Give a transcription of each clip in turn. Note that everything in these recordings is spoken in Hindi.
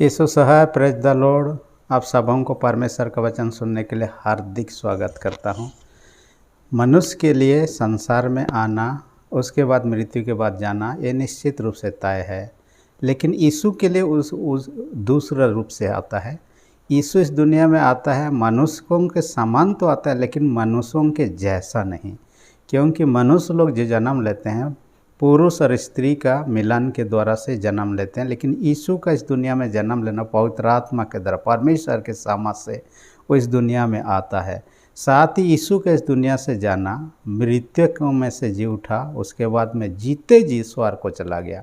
यीशु सहाय, प्रेज द लॉर्ड। आप सबों को परमेश्वर का वचन सुनने के लिए हार्दिक स्वागत करता हूं। मनुष्य के लिए संसार में आना, उसके बाद मृत्यु के बाद जाना, ये निश्चित रूप से तय है। लेकिन यीशु के लिए उस दूसरा रूप से आता है। यीशु इस दुनिया में आता है, मनुष्यों के समान तो आता है, लेकिन मनुष्यों के जैसा नहीं। क्योंकि मनुष्य लोग जो जन्म लेते हैं, पुरुष और स्त्री का मिलन के द्वारा से जन्म लेते हैं, लेकिन यीशु का इस दुनिया में जन्म लेना पवित्र आत्मा के द्वारा, परमेश्वर के सामर्थ से वो इस दुनिया में आता है। साथ ही यीशु का इस दुनिया से जाना, मृतकों में से जी उठा, उसके बाद में जीते जी स्वर्ग को चला गया।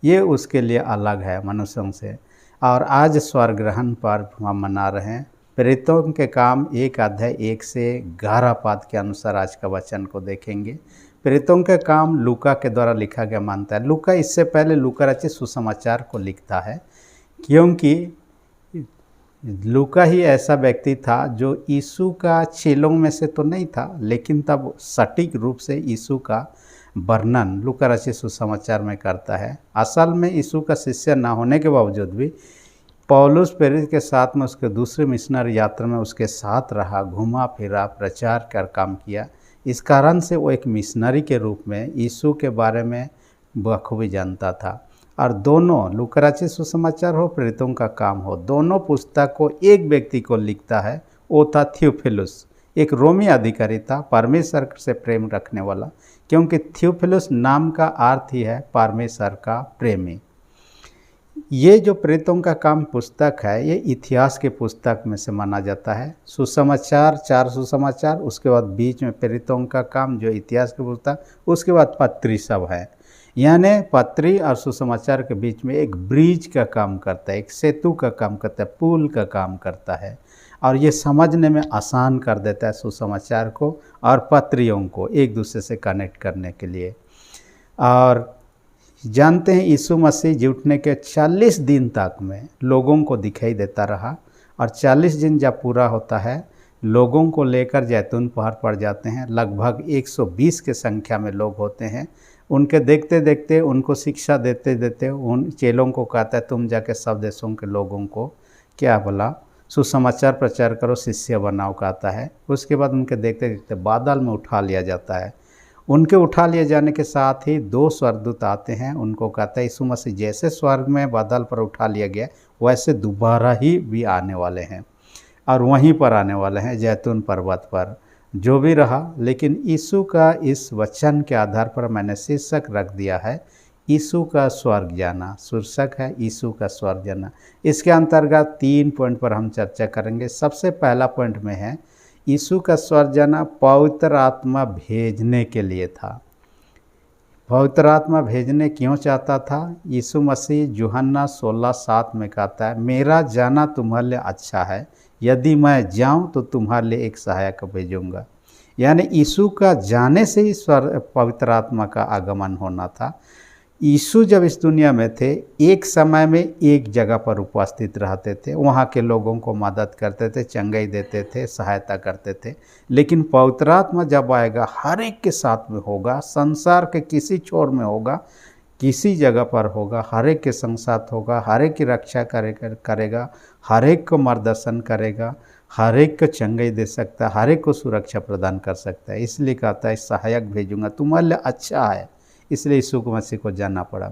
ये उसके लिए अलग है मनुष्यों से। और आज स्वर्ग ग्रहण पर्व हम मना रहे हैं। प्रेरितों के काम 1 अध्याय 1 से 11 पद के अनुसार आज का वचन को देखेंगे। प्रेरितों के काम लूका के द्वारा लिखा गया मानता है। लूका इससे पहले लूका रचित सुसमाचार को लिखता है, क्योंकि लूका ही ऐसा व्यक्ति था जो यीशु का चेलों में से तो नहीं था, लेकिन तब सटीक रूप से यीशु का वर्णन लूका रचित सुसमाचार में करता है। असल में यीशु का शिष्य न होने के बावजूद भी पौलुस प्रेरित के साथ में उसके दूसरे मिशनरी यात्रा में उसके साथ रहा, घुमा फिरा, प्रचार कर काम किया। इस कारण से वो एक मिशनरी के रूप में यीशु के बारे में बखूबी जानता था। और दोनों लूका रचित सुसमाचार हो, प्रेरितों का काम हो, दोनों पुस्तक को एक व्यक्ति को लिखता है। वो था थियोफिलुस, एक रोमी अधिकारी था, परमेश्वर से प्रेम रखने वाला। क्योंकि थियोफिलुस नाम का अर्थ ही है परमेश्वर का प्रेमी। ये जो प्रेरितों का काम पुस्तक है, ये इतिहास के पुस्तक में से माना जाता है। सुसमाचार, 4 सुसमाचार, उसके बाद बीच में प्रेरितों का काम जो इतिहास के पुस्तक, उसके बाद पत्री सब है। यानी पत्री और सुसमाचार के बीच में एक ब्रिज का काम करता है, एक सेतु का काम करता है, पुल का काम करता है। और ये समझने में आसान कर देता है सुसमाचार को और पत्रियों को एक दूसरे से कनेक्ट करने के लिए। और जानते हैं यीशु मसीह जी उठने के 40 दिन तक में लोगों को दिखाई देता रहा। और 40 दिन जब पूरा होता है, लोगों को लेकर जैतून पहाड़ पर जाते हैं। लगभग 120 के संख्या में लोग होते हैं। उनके देखते देखते, उनको शिक्षा देते देते उन चेलों को कहता है, तुम जाके सब देशों के लोगों को क्या बोला, सुसमाचार प्रचार करो, शिष्य बनाओ, कहता है। उसके बाद उनके देखते देखते बादल में उठा लिया जाता है। उनके उठा लिए जाने के साथ ही 2 स्वर्गदूत आते हैं। उनको कहता है, यीशु मसीह जैसे स्वर्ग में बादल पर उठा लिया गया, वैसे दोबारा ही भी आने वाले हैं और वहीं पर आने वाले हैं, जैतून पर्वत पर। जो भी रहा, लेकिन यीशु का इस वचन के आधार पर मैंने शीर्षक रख दिया है, यीशु का स्वर्ग जाना। शीर्षक है यीशु का स्वर्ग जाना। इसके अंतर्गत 3 पॉइंट पर हम चर्चा करेंगे। सबसे पहला पॉइंट में है, यीशु का स्वर्ग जाना पवित्र आत्मा भेजने के लिए था। पवित्र आत्मा भेजने क्यों चाहता था? यीशु मसीह यूहन्ना 16:7 में कहता है, मेरा जाना तुम्हारे लिए अच्छा है, यदि मैं जाऊं तो तुम्हारे लिए एक सहायक भेजूंगा। यानी यीशु का जाने से ही पवित्र आत्मा का आगमन होना था। यीशु जब इस दुनिया में थे, एक समय में एक जगह पर उपस्थित रहते थे, वहाँ के लोगों को मदद करते थे, चंगाई देते थे, सहायता करते थे। लेकिन पवित्र आत्मा जब आएगा, हर एक के साथ में होगा, संसार के किसी छोर में होगा, किसी जगह पर होगा, हर एक के संग साथ होगा, हर एक की रक्षा करेगा, हर एक को मार्गदर्शन करेगा, हर एक को चंगाई दे सकता है, हर एक को सुरक्षा प्रदान कर सकता है। इसलिए कहता है, सहायक भेजूंगा, तुम्हारे लिए अच्छा है। इसलिए यीशु को मसीह को जाना पड़ा।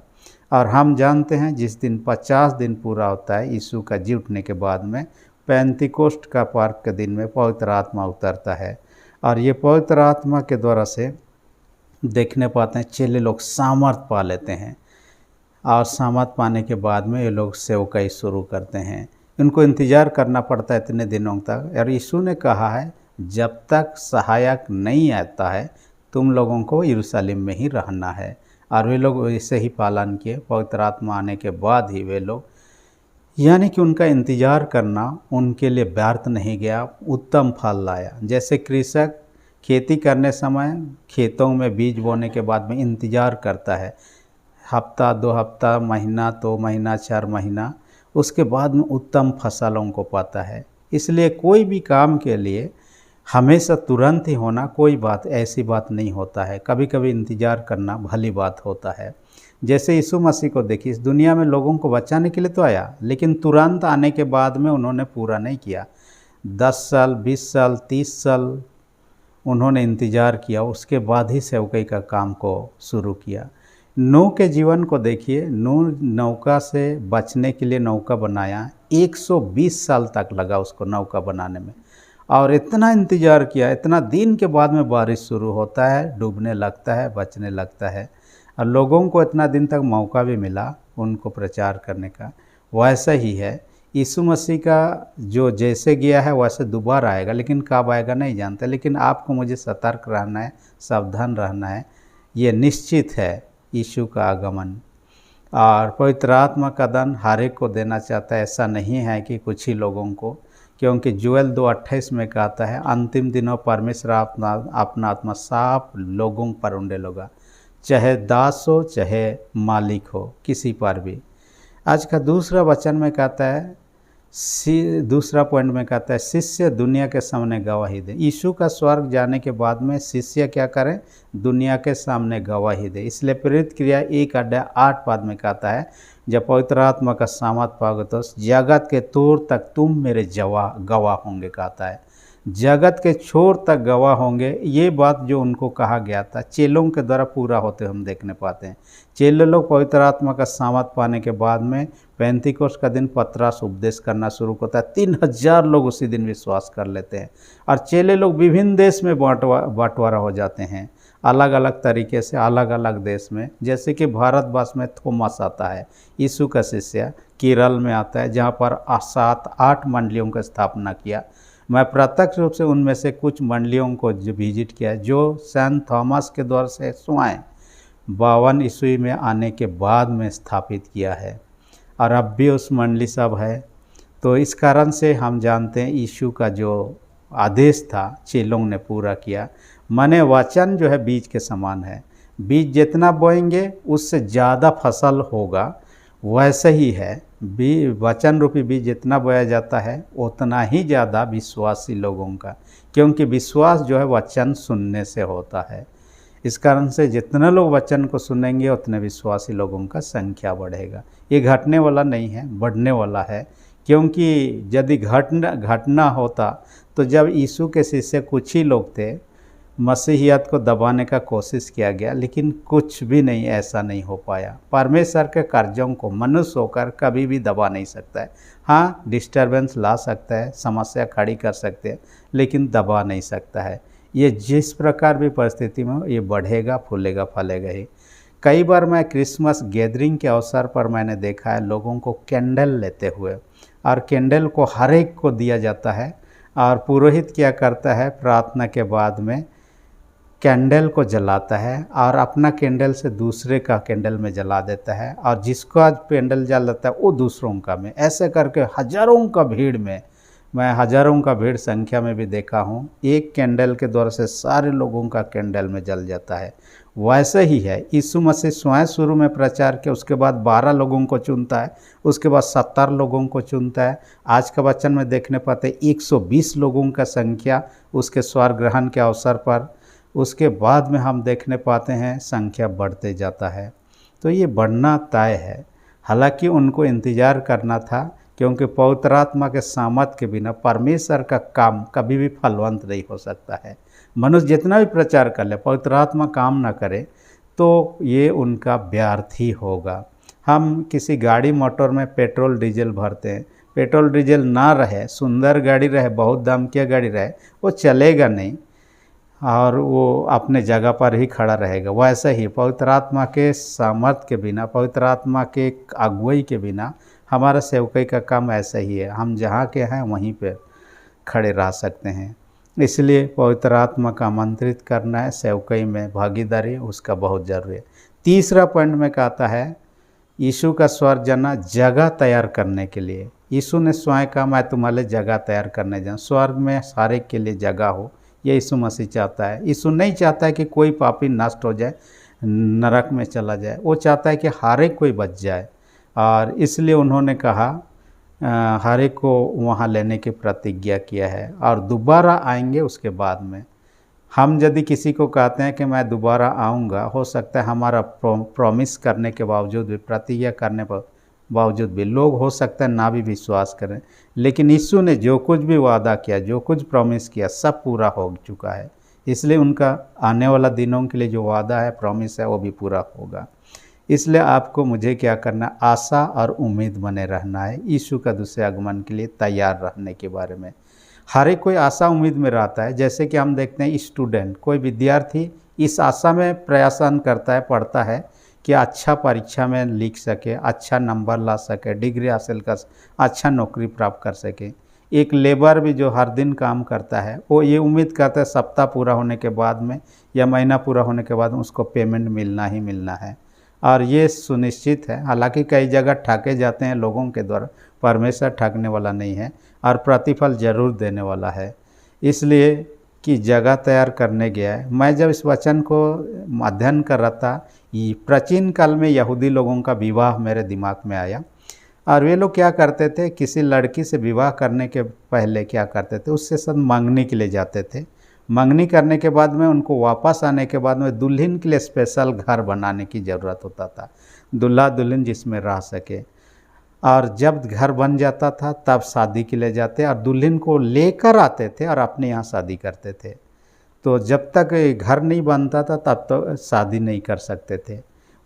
और हम जानते हैं, जिस दिन 50 दिन पूरा होता है यीशु का जी उठने के बाद में, पेंतिकोस्ट का पर्व के दिन में पवित्र आत्मा उतरता है। और ये पवित्र आत्मा के द्वारा से देखने पाते हैं, चेले लोग सामर्थ पा लेते हैं। और सामर्थ पाने के बाद में ये लोग सेवकाई शुरू करते हैं। इनको इंतज़ार करना पड़ता है इतने दिनों तक। और यीशु ने कहा है, जब तक सहायक नहीं आता है, तुम लोगों को यरूशलेम में ही रहना है। और वे लोग वैसे ही पालन किए। पवित्र आत्मा आने के बाद ही वे लोग, यानी कि उनका इंतज़ार करना उनके लिए व्यर्थ नहीं गया, उत्तम फल लाया। जैसे कृषक खेती करने समय खेतों में बीज बोने के बाद में इंतज़ार करता है, हफ्ता 2 हफ्ता, महीना 2 महीना, 4 महीना, उसके बाद में उत्तम फसलों को पाता है। इसलिए कोई भी काम के लिए हमेशा तुरंत ही होना कोई बात ऐसी बात नहीं होता है। कभी कभी इंतज़ार करना भली बात होता है। जैसे यीशु मसीह को देखिए, इस दुनिया में लोगों को बचाने के लिए तो आया, लेकिन तुरंत आने के बाद में उन्होंने पूरा नहीं किया। 10 साल, 20 साल, 30 साल उन्होंने इंतज़ार किया, उसके बाद ही सेवकाई का काम को शुरू किया। नूह के जीवन को देखिए, नूह नौका से बचने के लिए नौका बनाया, 120 साल तक लगा उसको नौका बनाने में, और इतना इंतज़ार किया, इतना दिन के बाद में बारिश शुरू होता है, डूबने लगता है, बचने लगता है, और लोगों को इतना दिन तक मौका भी मिला उनको प्रचार करने का। वैसा ही है यीशु मसीह का, जो जैसे गया है वैसे दोबारा आएगा, लेकिन कब आएगा नहीं जानते। लेकिन आपको मुझे सतर्क रहना है, सावधान रहना है, ये निश्चित है यीशु का आगमन। और पवित्र आत्मा का दान हर एक को देना चाहता है, ऐसा नहीं है कि कुछ ही लोगों को, क्योंकि जोएल 2:28 में कहता है, अंतिम दिनों परमेश्वर अपना आत्मा साफ लोगों पर उंडेलेगा, चाहे दास हो चाहे मालिक हो, किसी पर भी। आज का दूसरा वचन में कहता है, दूसरा पॉइंट में कहता है, शिष्य दुनिया के सामने गवाही दे। यीशु का स्वर्ग जाने के बाद में शिष्य क्या करें? दुनिया के सामने गवाही दे। इसलिए प्रेरित क्रिया 1:8 में कहता है, जब पवित्र आत्मा का सामर्थ पाओगे तो जगत के तोर तक तुम मेरे गवाह होंगे, कहता है। जगत के छोर तक गवाह होंगे, ये बात जो उनको कहा गया था चेलों के द्वारा पूरा होते हम देखने पाते हैं। चेले लोग पवित्र आत्मा का सामर्थ पाने के बाद में पेंतीकोस्त का दिन पतरस उपदेश करना शुरू करता है, 3000 लोग उसी दिन विश्वास कर लेते हैं, और चेले लोग विभिन्न देश में बंटवारा हो जाते हैं, अलग अलग तरीके से अलग अलग देश में। जैसे कि भारतवर्ष में थोमस आता है, यीशु का शिष्य, केरल में आता है, जहाँ पर 7-8 मंडलियों की स्थापना किया। मैं प्रत्यक्ष रूप से उनमें से कुछ मंडलियों को जो विजिट किया, जो सेंट थॉमस के द्वारा से स्वयं 52 ईस्वी में आने के बाद में स्थापित किया है, और अब भी उस मंडली सब है। तो इस कारण से हम जानते हैं यीशु का जो आदेश था चेलों ने पूरा किया। माने वचन जो है बीज के समान है, बीज जितना बोएंगे उससे ज़्यादा फसल होगा। वैसे ही है, वचन रूपी बीज जितना बोया जाता है उतना ही ज़्यादा विश्वासी लोगों का, क्योंकि विश्वास जो है वचन सुनने से होता है। इस कारण से जितने लोग वचन को सुनेंगे उतने विश्वासी लोगों का संख्या बढ़ेगा। ये घटने वाला नहीं है, बढ़ने वाला है, क्योंकि यदि घटना होता तो जब यीशु के शिष्य कुछ ही लोग थे, मसीहियत को दबाने का कोशिश किया गया, लेकिन कुछ भी नहीं, ऐसा नहीं हो पाया। परमेश्वर के कार्यों को मनुष्य होकर कभी भी दबा नहीं सकता है। हाँ, डिस्टर्बेंस ला सकता है, समस्या खड़ी कर सकते हैं, लेकिन दबा नहीं सकता है। ये जिस प्रकार भी परिस्थिति में ये बढ़ेगा, फूलेगा, फलेगा ही। कई बार मैं क्रिसमस गैदरिंग के अवसर पर मैंने देखा है लोगों को कैंडल लेते हुए, और कैंडल को हर एक को दिया जाता है, और पुरोहित क्या करता है, प्रार्थना के बाद में कैंडल को जलाता है और अपना कैंडल से दूसरे का कैंडल में जला देता है, और जिसका कैंडल जलाता है वो दूसरों का में। ऐसे करके हजारों का भीड़ में, मैं हजारों का भीड़ संख्या में भी देखा हूँ, एक कैंडल के द्वारा से सारे लोगों का कैंडल में जल जाता है। वैसे ही है, यीशु मसीह स्वयं शुरू में प्रचार किया, उसके बाद 12 लोगों को चुनता है, उसके बाद 70 लोगों को चुनता है। आज का वचन में देखने पाते 120 लोगों का संख्या उसके स्वर्ग ग्रहण के अवसर पर। उसके बाद में हम देखने पाते हैं संख्या बढ़ते जाता है। तो ये बढ़ना तय है। हालांकि उनको इंतज़ार करना था, क्योंकि पवित्र आत्मा के सामर्थ के बिना परमेश्वर का काम कभी भी फलवंत नहीं हो सकता है। मनुष्य जितना भी प्रचार कर ले, पवित्र आत्मा काम ना करे तो ये उनका व्यर्थ ही होगा। हम किसी गाड़ी मोटर में पेट्रोल डीजल भरते हैं, पेट्रोल डीजल ना रहे, सुंदर गाड़ी रहे, बहुत दाम की गाड़ी रहे, वो चलेगा नहीं और वो अपने जगह पर ही खड़ा रहेगा। वैसे ही पवित्र आत्मा के सामर्थ के बिना, पवित्र आत्मा के अगुवाई के बिना हमारा सेवकाई का काम ऐसा ही है। हम जहाँ के हैं वहीं पे खड़े रह सकते हैं। इसलिए पवित्र आत्मा का आमंत्रित करना है, सेवकाई में भागीदारी उसका बहुत ज़रूरी है। तीसरा पॉइंट में कहता है, यीशु का स्वर्ग जाना जगह तैयार करने के लिए। यीशु ने स्वयं कहा, मैं तुम्हारे लिए जगह तैयार करने जाऊँ। स्वर्ग में सारे के लिए जगह हो, ये यीशु मसीह चाहता है। यीशु नहीं चाहता है कि कोई पापी नष्ट हो जाए, नरक में चला जाए। वो चाहता है कि हर एक कोई बच जाए, और इसलिए उन्होंने कहा हर एक को वहाँ लेने की प्रतिज्ञा किया है, और दोबारा आएंगे उसके बाद में। हम यदि किसी को कहते हैं कि मैं दोबारा आऊँगा, हो सकता है हमारा प्रॉमिस करने के बावजूद भी, प्रतिज्ञा करने पर बावजूद भी लोग हो सकता है ना भी विश्वास करें, लेकिन यीशु ने जो कुछ भी वादा किया, जो कुछ प्रॉमिस किया, सब पूरा हो चुका है। इसलिए उनका आने वाला दिनों के लिए जो वादा है, प्रॉमिस है, वो भी पूरा होगा। इसलिए आपको मुझे क्या करना, आशा और उम्मीद बने रहना है यीशु का दूसरे आगमन के लिए तैयार रहने के बारे में। हर एक कोई आशा उम्मीद में रहता है। जैसे कि हम देखते हैं स्टूडेंट, कोई विद्यार्थी इस आशा में प्रयासन करता है, पढ़ता है कि अच्छा परीक्षा में लिख सके, अच्छा नंबर ला सके, डिग्री हासिल कर, अच्छा नौकरी प्राप्त कर सके। एक लेबर भी जो हर दिन काम करता है, वो ये उम्मीद करता है सप्ताह पूरा होने के बाद में या महीना पूरा होने के बाद उसको पेमेंट मिलना ही मिलना है, और ये सुनिश्चित है। हालांकि कई जगह ठगे जाते हैं लोगों के द्वारा, परमेश्वर ठगने वाला नहीं है और प्रतिफल जरूर देने वाला है। इसलिए कि जगह तैयार करने गया है। मैं जब इस वचन को अध्ययन कर रहा था, ये प्राचीन काल में यहूदी लोगों का विवाह मेरे दिमाग में आया। और वे लोग क्या करते थे, किसी लड़की से विवाह करने के पहले क्या करते थे, उससे सब मांगने के लिए जाते थे। मंगनी करने के बाद में उनको वापस आने के बाद में दुल्हन के लिए स्पेशल घर बनाने की ज़रूरत होता था, दूल्हा दुल्हन जिसमें रह सके। और जब घर बन जाता था तब शादी के लिए जाते और दुल्हन को लेकर आते थे और अपने यहाँ शादी करते थे। तो जब तक घर नहीं बनता था तब तो शादी नहीं कर सकते थे।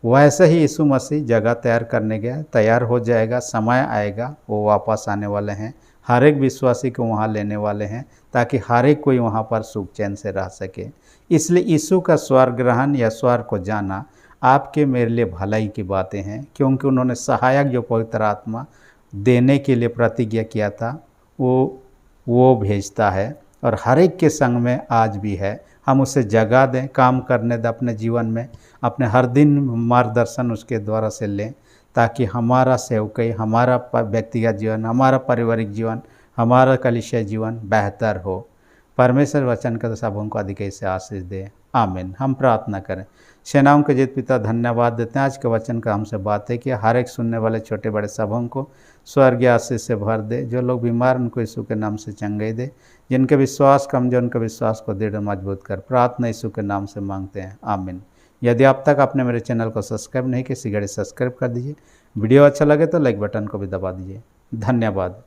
वैसे ही यीशु मसीह जगह तैयार करने गया, तैयार हो जाएगा, समय आएगा, वो वापस आने वाले हैं, हर एक विश्वासी को वहाँ लेने वाले हैं, ताकि हर एक कोई वहाँ पर सुख चैन से रह सके। इसलिए यीशु का स्वर्ग ग्रहण या स्वर्ग को जाना आपके मेरे लिए भलाई की बातें हैं, क्योंकि उन्होंने सहायक जो पवित्र आत्मा देने के लिए प्रतिज्ञा किया था वो भेजता है और हर एक के संग में आज भी है। हम उसे जगह दें, काम करने दें अपने जीवन में, अपने हर दिन मार्गदर्शन उसके द्वारा से लें, ताकि हमारा सेवकाई, हमारा व्यक्तिगत जीवन, हमारा पारिवारिक जीवन, हमारा कलीसिया जीवन बेहतर हो। परमेश्वर वचन का तो सबों को अधिक से आशीष दे। आमीन। हम प्रार्थना करें। सेनाओं के जीत पिता, धन्यवाद देते हैं आज के वचन का हमसे बातें किया। हर एक सुनने वाले छोटे बड़े सबों को स्वर्गीय आशीष से भर दे। जो लोग बीमार उनको यीशु के नाम से चंगाई दे। जिनके विश्वास कमजोर उनके विश्वास को दृढ़ मजबूत कर। प्रार्थना यीशु के नाम से मांगते हैं। आमीन। यदि आप तक आपने मेरे चैनल को सब्सक्राइब नहीं किया, शीघ्र सब्सक्राइब कर दीजिए। वीडियो अच्छा लगे तो लाइक बटन को भी दबा दीजिए। धन्यवाद।